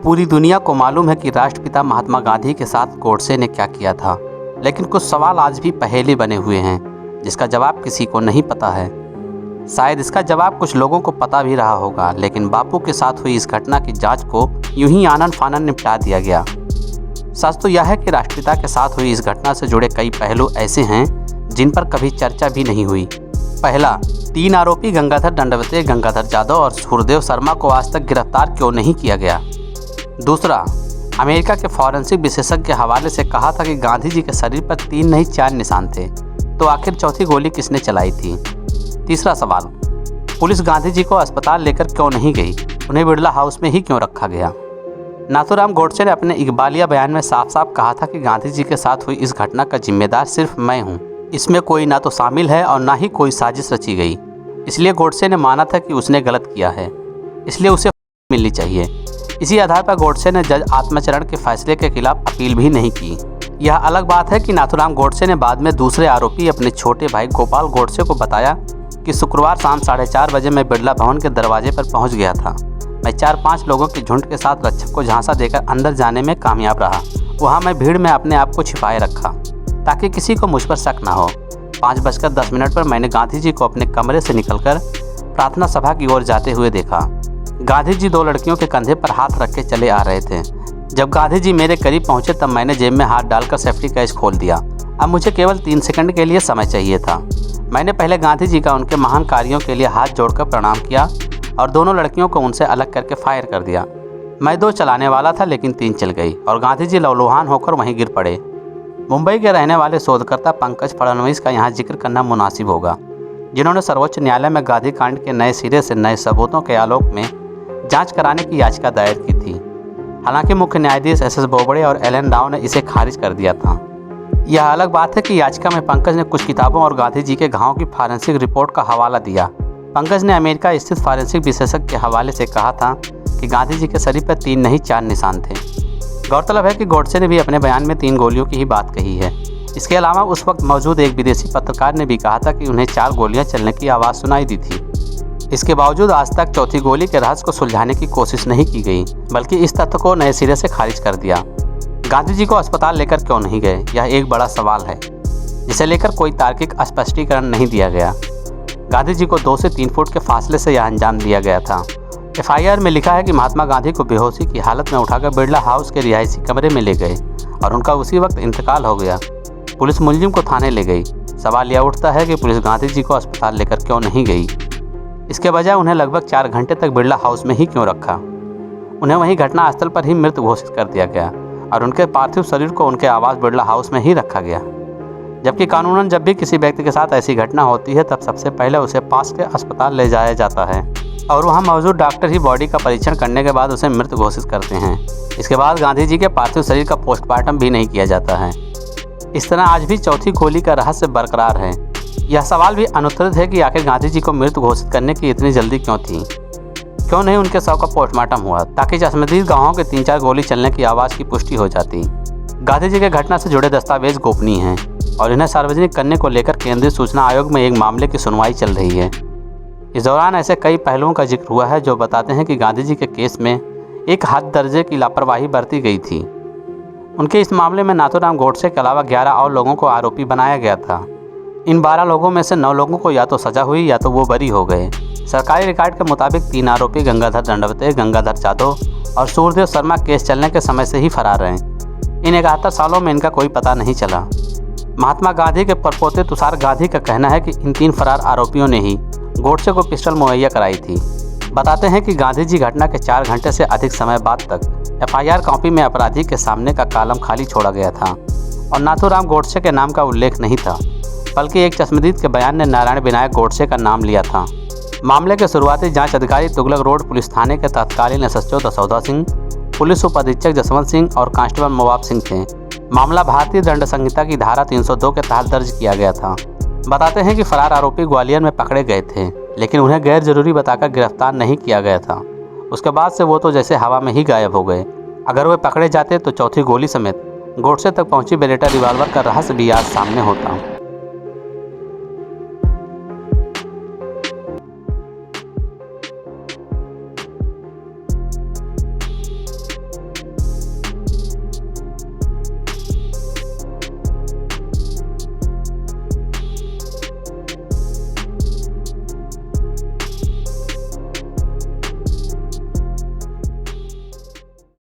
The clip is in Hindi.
पूरी दुनिया को मालूम है कि राष्ट्रपिता महात्मा गांधी के साथ गोडसे ने क्या किया था, लेकिन कुछ सवाल आज भी पहेली बने हुए हैं जिसका जवाब किसी को नहीं पता है। शायद इसका जवाब कुछ लोगों को पता भी रहा होगा, लेकिन बापू के साथ हुई इस घटना की जांच को यूं ही आनन फानन निपटा दिया गया। सच तो यह है कि राष्ट्रपिता के साथ हुई इस घटना से जुड़े कई पहलू ऐसे हैं जिन पर कभी चर्चा भी नहीं हुई। पहला, 3 आरोपी गंगाधर दंडवते, गंगाधर जादव और सुरदेव शर्मा को आज तक गिरफ्तार क्यों नहीं किया गया। दूसरा, अमेरिका के फॉरेंसिक विशेषज्ञ के हवाले से कहा था कि गांधी जी के शरीर पर 3 नहीं 4 निशान थे, तो आखिर चौथी गोली किसने चलाई थी। तीसरा सवाल, पुलिस गांधी जी को अस्पताल लेकर क्यों नहीं गई, उन्हें बिड़ला हाउस में ही क्यों रखा गया। नाथूराम गोडसे ने अपने इकबालिया बयान में साफ साफ कहा था कि गांधी जी के साथ हुई इस घटना का जिम्मेदार सिर्फ मैं हूँ, इसमें कोई ना तो शामिल है और ना ही कोई साजिश रची गई। इसलिए गोडसे ने माना था कि उसने गलत किया है, इसलिए उसे मिलनी चाहिए। इसी आधार पर गोडसे ने जज आत्मचरण के फैसले के खिलाफ अपील भी नहीं की। यह अलग बात है कि नाथूराम गोडसे ने बाद में दूसरे आरोपी अपने छोटे भाई गोपाल गोडसे को बताया कि शुक्रवार शाम 4:30 बजे मैं बिड़ला भवन के दरवाजे पर पहुंच गया था। मैं 4-5 लोगों के झुंड के साथ रक्षक को झांसा देकर अंदर जाने में कामयाब रहा। वहां मैं भीड़ में अपने आप को छिपाए रखा ताकि किसी को मुझ पर शक न हो। 5:10 पर मैंने गांधी जी को अपने कमरे से निकलकर प्रार्थना सभा की ओर जाते हुए देखा। गांधी जी 2 लड़कियों के कंधे पर हाथ रख के चले आ रहे थे। जब गांधी जी मेरे करीब पहुंचे तब मैंने जेब में हाथ डालकर सेफ्टी कैच खोल दिया। अब मुझे केवल 3 सेकंड के लिए समय चाहिए था। मैंने पहले गांधी जी का उनके महान कार्यों के लिए हाथ जोड़कर प्रणाम किया और दोनों लड़कियों को उनसे अलग करके फायर कर दिया। मैं 2 चलाने वाला था, लेकिन 3 चल गई और गांधी जी लहूलुहान होकर वहीं गिर पड़े। मुंबई के रहने वाले शोधकर्ता पंकज फडणवीस का यहाँ जिक्र करना मुनासिब होगा, जिन्होंने सर्वोच्च न्यायालय में गांधी कांड के नए सिरे से नए सबूतों के आलोक में जांच कराने की याचिका दायर की थी। हालांकि मुख्य न्यायाधीश एस बोबड़े और एल राव ने इसे खारिज कर दिया था। यह अलग बात है कि याचिका में पंकज ने कुछ किताबों और गांधी जी के घावों की फॉरेंसिक रिपोर्ट का हवाला दिया। पंकज ने अमेरिका स्थित फॉरेंसिक विशेषज्ञ के हवाले से कहा था कि गांधी जी के शरीर पर 3 नहीं 4 निशान थे। गौरतलब है कि गोडसे ने भी अपने बयान में 3 गोलियों की ही बात कही है। इसके अलावा उस वक्त मौजूद एक विदेशी पत्रकार ने भी कहा था कि उन्हें 4 गोलियां चलने की आवाज़ सुनाई दी थी। इसके बावजूद आज तक चौथी गोली के रहस्य को सुलझाने की कोशिश नहीं की गई, बल्कि इस तथ्य को नए सिरे से खारिज कर दिया। गांधी जी को अस्पताल लेकर क्यों नहीं गए, यह एक बड़ा सवाल है जिसे लेकर कोई तार्किक स्पष्टीकरण नहीं दिया गया। गांधी जी को 2 से 3 फुट के फासले से यह अंजाम दिया गया था। FIR में लिखा है कि महात्मा गांधी को बेहोशी की हालत में उठाकर बिड़ला हाउस के रिहायशी कमरे में ले गए और उनका उसी वक्त इंतकाल हो गया। पुलिस मुलजिम को थाने ले गई। सवाल यह उठता है कि पुलिस गांधी जी को अस्पताल लेकर क्यों नहीं गई। इसके बजाय उन्हें लगभग 4 घंटे तक बिड़ला हाउस में ही क्यों रखा। उन्हें वहीं घटनास्थल पर ही मृत घोषित कर दिया गया और उनके पार्थिव शरीर को उनके आवास बिड़ला हाउस में ही रखा गया। जबकि कानूनन जब भी किसी व्यक्ति के साथ ऐसी घटना होती है तब सबसे पहले उसे पास के अस्पताल ले जाया जाता है और वहां मौजूद डॉक्टर ही बॉडी का परीक्षण करने के बाद उसे मृत घोषित करते हैं। इसके बाद गांधी जी के पार्थिव शरीर का पोस्टमार्टम भी नहीं किया जाता है। इस तरह आज भी चौथी गोली का रहस्य बरकरार है। यह सवाल भी अनुत्तरित है कि आखिर गांधी जी को मृत घोषित करने की इतनी जल्दी क्यों थी। क्यों नहीं उनके शव का पोस्टमार्टम हुआ ताकि चश्मदीद गवाहों के 3-4 गोली चलने की आवाज़ की पुष्टि हो जाती। गांधी जी के घटना से जुड़े दस्तावेज गोपनीय हैं और इन्हें सार्वजनिक करने को लेकर केंद्रीय सूचना आयोग में एक मामले की सुनवाई चल रही है। इस दौरान ऐसे कई पहलुओं का जिक्र हुआ है जो बताते हैं कि गांधी जी के केस में एक हद दर्जे की लापरवाही बरती गई थी। उनके इस मामले में नाथूराम गोडसे के अलावा 11 और लोगों को आरोपी बनाया गया था। इन 12 लोगों में से 9 लोगों को या तो सजा हुई या तो वो बरी हो गए। सरकारी रिकॉर्ड के मुताबिक 3 आरोपी गंगाधर दंडवते, गंगाधर जादव और सुरदेव शर्मा केस चलने के समय से ही फरार हैं। इन 71 सालों में इनका कोई पता नहीं चला। महात्मा गांधी के परपोते तुषार गांधी का कहना है कि इन 3 फरार आरोपियों ने ही गोडसे को पिस्टल मुहैया कराई थी। बताते हैं कि गांधी जी घटना के 4 घंटे से अधिक समय बाद तक FIR कॉपी में अपराधी के सामने का कॉलम खाली छोड़ा गया था और नाथूराम गोडसे के नाम का उल्लेख नहीं था, बल्कि एक चश्मदीद के बयान ने नारायण विनायक गोडसे का नाम लिया था। मामले के शुरुआती जांच अधिकारी तुगलक रोड पुलिस थाने के तत्कालीन SHO दसौदा सिंह, पुलिस उप अधीक्षक जसवंत सिंह और कांस्टेबल नवाब सिंह थे। मामला भारतीय दंड संहिता की धारा 302 के तहत दर्ज किया गया था। बताते हैं कि फरार आरोपी ग्वालियर में पकड़े गए थे, लेकिन उन्हें गैर जरूरी बताकर गिरफ्तार नहीं किया गया था। उसके बाद से वो तो जैसे हवा में ही गायब हो गए। अगर वे पकड़े जाते तो चौथी गोली समेत गोडसे तक पहुंची बेरेटा रिवाल्वर का रहस्य भी आज सामने होता।